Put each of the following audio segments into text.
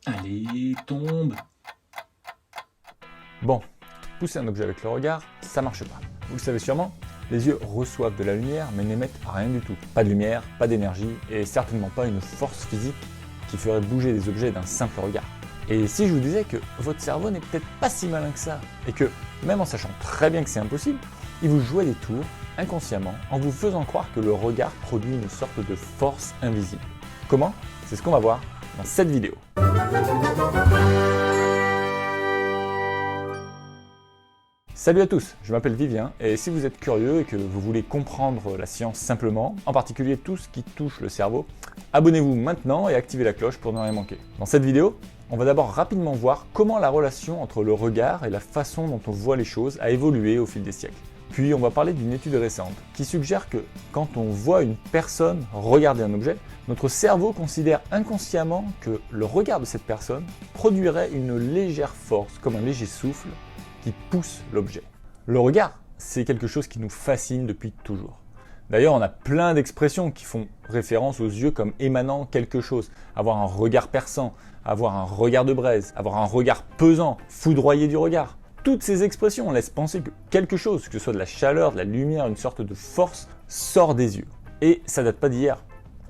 Allez, tombe. Bon, pousser un objet avec le regard, ça marche pas. Vous le savez sûrement, les yeux reçoivent de la lumière mais n'émettent rien du tout. Pas de lumière, pas d'énergie et certainement pas une force physique qui ferait bouger des objets d'un simple regard. Et si je vous disais que votre cerveau n'est peut-être pas si malin que ça, et que, même en sachant très bien que c'est impossible, il vous jouait des tours, inconsciemment, en vous faisant croire que le regard produit une sorte de force invisible. Comment? C'est ce qu'on va voir dans cette vidéo. Salut à tous, je m'appelle Vivien, et si vous êtes curieux et que vous voulez comprendre la science simplement, en particulier tout ce qui touche le cerveau, abonnez-vous maintenant et activez la cloche pour ne rien manquer. Dans cette vidéo, on va d'abord rapidement voir comment la relation entre le regard et la façon dont on voit les choses a évolué au fil des siècles. Puis on va parler d'une étude récente qui suggère que quand on voit une personne regarder un objet, notre cerveau considère inconsciemment que le regard de cette personne produirait une légère force, comme un léger souffle, qui pousse l'objet. Le regard, c'est quelque chose qui nous fascine depuis toujours. D'ailleurs, on a plein d'expressions qui font référence aux yeux comme émanant quelque chose. Avoir un regard perçant, avoir un regard de braise, avoir un regard pesant, foudroyer du regard. Toutes ces expressions laissent penser que quelque chose, que ce soit de la chaleur, de la lumière, une sorte de force, sort des yeux. Et ça date pas d'hier.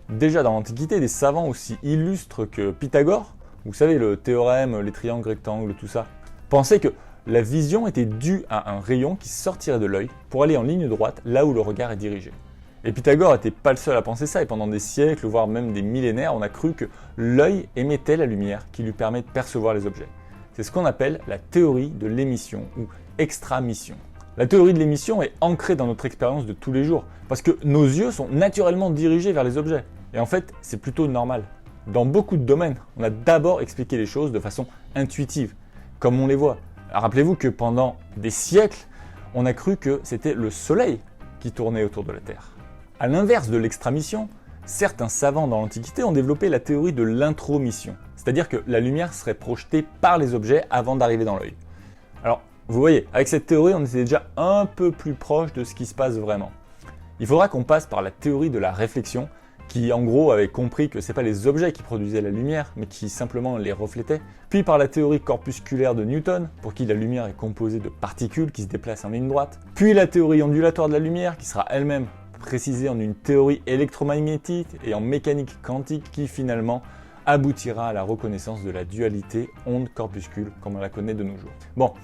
Déjà dans l'Antiquité, des savants aussi illustres que Pythagore, vous savez le théorème, les triangles, rectangles, tout ça, pensaient que la vision était due à un rayon qui sortirait de l'œil pour aller en ligne droite là où le regard est dirigé. Et Pythagore n'était pas le seul à penser ça, et pendant des siècles, voire même des millénaires, on a cru que l'œil émettait la lumière qui lui permet de percevoir les objets. C'est ce qu'on appelle la théorie de l'émission ou extramission. La théorie de l'émission est ancrée dans notre expérience de tous les jours, parce que nos yeux sont naturellement dirigés vers les objets. Et en fait, c'est plutôt normal. Dans beaucoup de domaines, on a d'abord expliqué les choses de façon intuitive, comme on les voit. Rappelez-vous que pendant des siècles, on a cru que c'était le Soleil qui tournait autour de la Terre. A l'inverse de l'extramission, certains savants dans l'Antiquité ont développé la théorie de l'intromission, c'est-à-dire que la lumière serait projetée par les objets avant d'arriver dans l'œil. Alors, vous voyez, avec cette théorie, on était déjà un peu plus proche de ce qui se passe vraiment. Il faudra qu'on passe par la théorie de la réflexion, qui en gros avait compris que ce n'est pas les objets qui produisaient la lumière, mais qui simplement les reflétaient, puis par la théorie corpusculaire de Newton, pour qui la lumière est composée de particules qui se déplacent en ligne droite, puis la théorie ondulatoire de la lumière, qui sera elle-même précisée en une théorie électromagnétique et en mécanique quantique, qui finalement aboutira à la reconnaissance de la dualité onde-corpuscule, comme on la connaît de nos jours. Bon,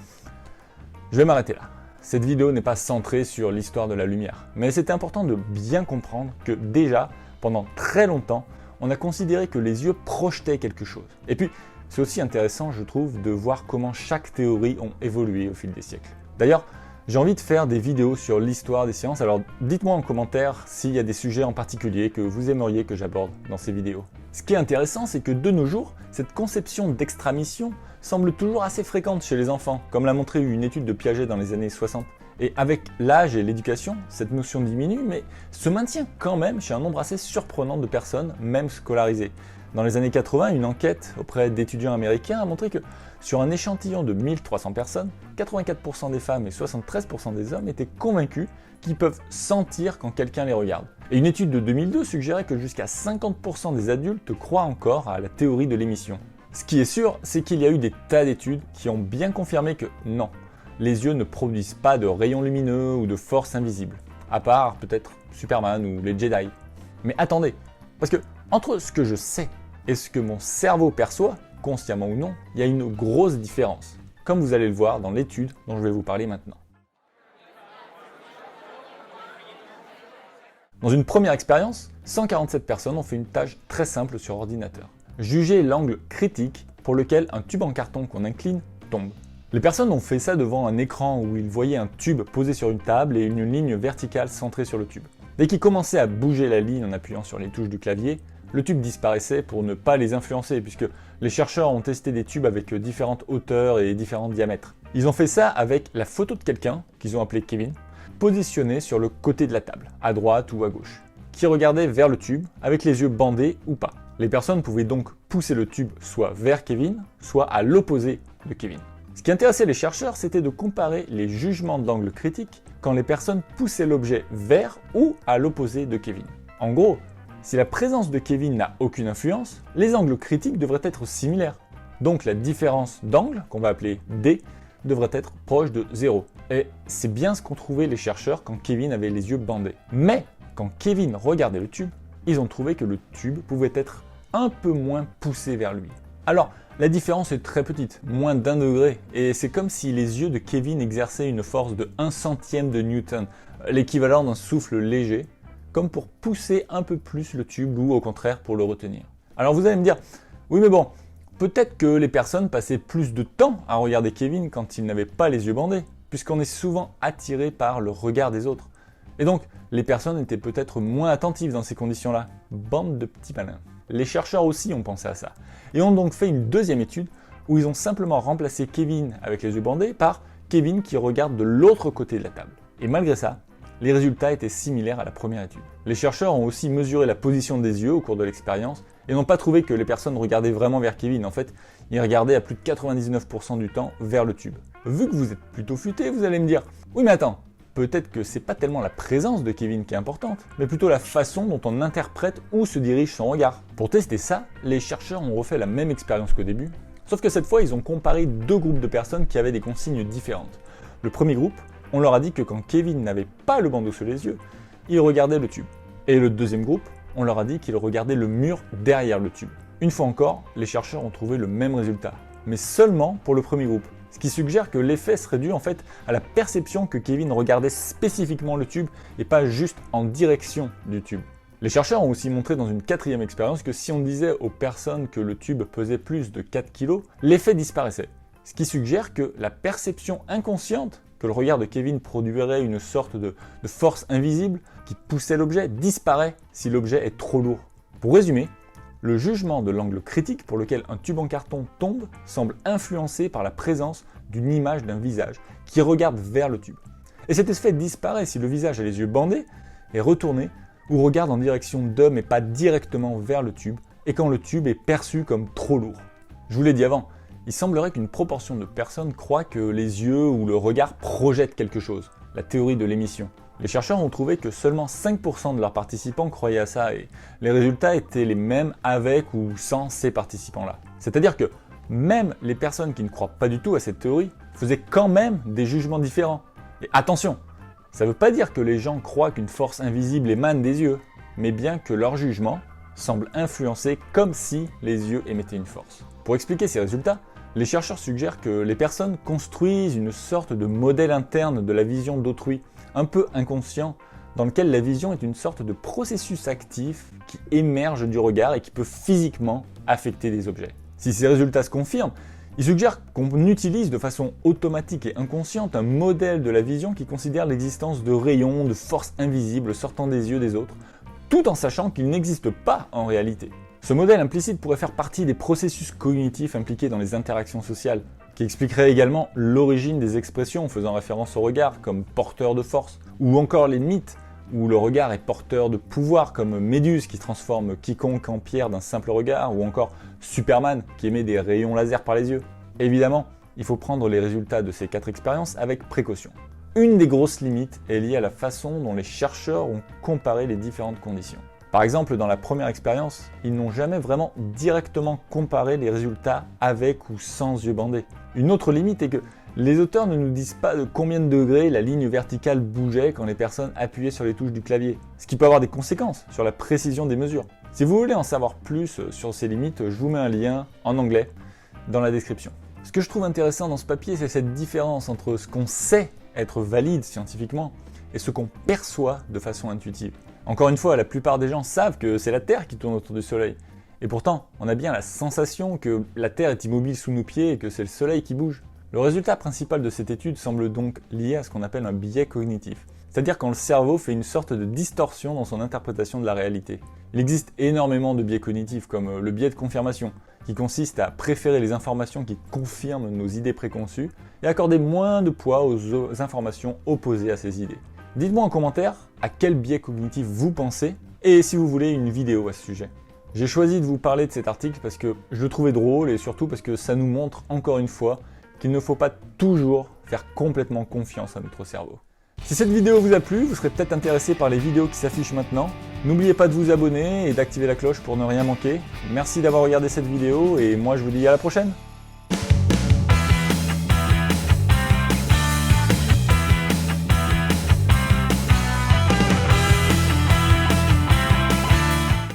je vais m'arrêter là. Cette vidéo n'est pas centrée sur l'histoire de la lumière, mais c'est important de bien comprendre que déjà, pendant très longtemps, on a considéré que les yeux projetaient quelque chose. Et puis, c'est aussi intéressant, je trouve, de voir comment chaque théorie ont évolué au fil des siècles. D'ailleurs, j'ai envie de faire des vidéos sur l'histoire des sciences, alors dites-moi en commentaire s'il y a des sujets en particulier que vous aimeriez que j'aborde dans ces vidéos. Ce qui est intéressant, c'est que de nos jours, cette conception d'extramission semble toujours assez fréquente chez les enfants, comme l'a montré une étude de Piaget dans les années 60. Et avec l'âge et l'éducation, cette notion diminue, mais se maintient quand même chez un nombre assez surprenant de personnes, même scolarisées. Dans les années 80, une enquête auprès d'étudiants américains a montré que sur un échantillon de 1300 personnes, 84% des femmes et 73% des hommes étaient convaincus qu'ils peuvent sentir quand quelqu'un les regarde. Et une étude de 2002 suggérait que jusqu'à 50% des adultes croient encore à la théorie de l'émission. Ce qui est sûr, c'est qu'il y a eu des tas d'études qui ont bien confirmé que non, les yeux ne produisent pas de rayons lumineux ou de force invisible, à part peut-être Superman ou les Jedi. Mais attendez, parce que entre ce que je sais et ce que mon cerveau perçoit, consciemment ou non, il y a une grosse différence, comme vous allez le voir dans l'étude dont je vais vous parler maintenant. Dans une première expérience, 147 personnes ont fait une tâche très simple sur ordinateur. Juger l'angle critique pour lequel un tube en carton qu'on incline tombe. Les personnes ont fait ça devant un écran où ils voyaient un tube posé sur une table et une ligne verticale centrée sur le tube. Dès qu'ils commençaient à bouger la ligne en appuyant sur les touches du clavier, le tube disparaissait pour ne pas les influencer puisque les chercheurs ont testé des tubes avec différentes hauteurs et différents diamètres. Ils ont fait ça avec la photo de quelqu'un, qu'ils ont appelé Kevin, positionné sur le côté de la table, à droite ou à gauche, qui regardait vers le tube avec les yeux bandés ou pas. Les personnes pouvaient donc pousser le tube soit vers Kevin, soit à l'opposé de Kevin. Ce qui intéressait les chercheurs, c'était de comparer les jugements d'angle critique quand les personnes poussaient l'objet vers ou à l'opposé de Kevin. En gros, si la présence de Kevin n'a aucune influence, les angles critiques devraient être similaires. Donc la différence d'angle, qu'on va appeler D, devrait être proche de 0. Et c'est bien ce qu'ont trouvé les chercheurs quand Kevin avait les yeux bandés. Mais quand Kevin regardait le tube, ils ont trouvé que le tube pouvait être un peu moins poussé vers lui. Alors, la différence est très petite, moins d'1 degré, et c'est comme si les yeux de Kevin exerçaient une force de 1 centième de Newton, l'équivalent d'un souffle léger, comme pour pousser un peu plus le tube ou au contraire pour le retenir. Alors vous allez me dire, oui mais bon, peut-être que les personnes passaient plus de temps à regarder Kevin quand ils n'avaient pas les yeux bandés, puisqu'on est souvent attiré par le regard des autres. Et donc, les personnes étaient peut-être moins attentives dans ces conditions-là. Bande de petits malins. Les chercheurs aussi ont pensé à ça, et ont donc fait une deuxième étude où ils ont simplement remplacé Kevin avec les yeux bandés par Kevin qui regarde de l'autre côté de la table. Et malgré ça, les résultats étaient similaires à la première étude. Les chercheurs ont aussi mesuré la position des yeux au cours de l'expérience et n'ont pas trouvé que les personnes regardaient vraiment vers Kevin. En fait, ils regardaient à plus de 99% du temps vers le tube. Vu que vous êtes plutôt futé, vous allez me dire « Oui mais attends, peut-être que c'est pas tellement la présence de Kevin qui est importante, mais plutôt la façon dont on interprète où se dirige son regard. » Pour tester ça, les chercheurs ont refait la même expérience qu'au début, sauf que cette fois ils ont comparé deux groupes de personnes qui avaient des consignes différentes. Le premier groupe, on leur a dit que quand Kevin n'avait pas le bandeau sous les yeux, il regardait le tube. Et le deuxième groupe, on leur a dit qu'il regardait le mur derrière le tube. Une fois encore, les chercheurs ont trouvé le même résultat, mais seulement pour le premier groupe. Ce qui suggère que l'effet serait dû en fait à la perception que Kevin regardait spécifiquement le tube et pas juste en direction du tube. Les chercheurs ont aussi montré dans une quatrième expérience que si on disait aux personnes que le tube pesait plus de 4 kg, l'effet disparaissait. Ce qui suggère que la perception inconsciente que le regard de Kevin produirait une sorte de force invisible qui poussait l'objet disparaît si l'objet est trop lourd. Pour résumer, le jugement de l'angle critique pour lequel un tube en carton tombe semble influencé par la présence d'une image d'un visage qui regarde vers le tube. Et cet effet disparaît si le visage a les yeux bandés, est retourné ou regarde en direction d'homme et pas directement vers le tube, et quand le tube est perçu comme trop lourd. Je vous l'ai dit avant, il semblerait qu'une proportion de personnes croient que les yeux ou le regard projettent quelque chose, la théorie de l'émission. Les chercheurs ont trouvé que seulement 5% de leurs participants croyaient à ça et les résultats étaient les mêmes avec ou sans ces participants-là. C'est-à-dire que même les personnes qui ne croient pas du tout à cette théorie faisaient quand même des jugements différents. Et attention, ça ne veut pas dire que les gens croient qu'une force invisible émane des yeux, mais bien que leur jugement semble influencé comme si les yeux émettaient une force. Pour expliquer ces résultats, les chercheurs suggèrent que les personnes construisent une sorte de modèle interne de la vision d'autrui, un peu inconscient, dans lequel la vision est une sorte de processus actif qui émerge du regard et qui peut physiquement affecter des objets. Si ces résultats se confirment, ils suggèrent qu'on utilise de façon automatique et inconsciente un modèle de la vision qui considère l'existence de rayons, de forces invisibles sortant des yeux des autres, tout en sachant qu'ils n'existent pas en réalité. Ce modèle implicite pourrait faire partie des processus cognitifs impliqués dans les interactions sociales, qui expliquerait également l'origine des expressions faisant référence au regard, comme porteur de force, ou encore les mythes où le regard est porteur de pouvoir, comme Méduse qui transforme quiconque en pierre d'un simple regard, ou encore Superman qui émet des rayons laser par les yeux. Évidemment, il faut prendre les résultats de ces 4 expériences avec précaution. Une des grosses limites est liée à la façon dont les chercheurs ont comparé les différentes conditions. Par exemple, dans la première expérience, ils n'ont jamais vraiment directement comparé les résultats avec ou sans yeux bandés. Une autre limite est que les auteurs ne nous disent pas de combien de degrés la ligne verticale bougeait quand les personnes appuyaient sur les touches du clavier, ce qui peut avoir des conséquences sur la précision des mesures. Si vous voulez en savoir plus sur ces limites, je vous mets un lien en anglais dans la description. Ce que je trouve intéressant dans ce papier, c'est cette différence entre ce qu'on sait être valide scientifiquement et ce qu'on perçoit de façon intuitive. Encore une fois, la plupart des gens savent que c'est la Terre qui tourne autour du Soleil. Et pourtant, on a bien la sensation que la Terre est immobile sous nos pieds et que c'est le Soleil qui bouge. Le résultat principal de cette étude semble donc lié à ce qu'on appelle un biais cognitif. C'est-à-dire quand le cerveau fait une sorte de distorsion dans son interprétation de la réalité. Il existe énormément de biais cognitifs, comme le biais de confirmation, qui consiste à préférer les informations qui confirment nos idées préconçues et accorder moins de poids aux informations opposées à ces idées. Dites-moi en commentaire à quel biais cognitif vous pensez et si vous voulez une vidéo à ce sujet. J'ai choisi de vous parler de cet article parce que je le trouvais drôle et surtout parce que ça nous montre encore une fois qu'il ne faut pas toujours faire complètement confiance à notre cerveau. Si cette vidéo vous a plu, vous serez peut-être intéressé par les vidéos qui s'affichent maintenant. N'oubliez pas de vous abonner et d'activer la cloche pour ne rien manquer. Merci d'avoir regardé cette vidéo et moi je vous dis à la prochaine.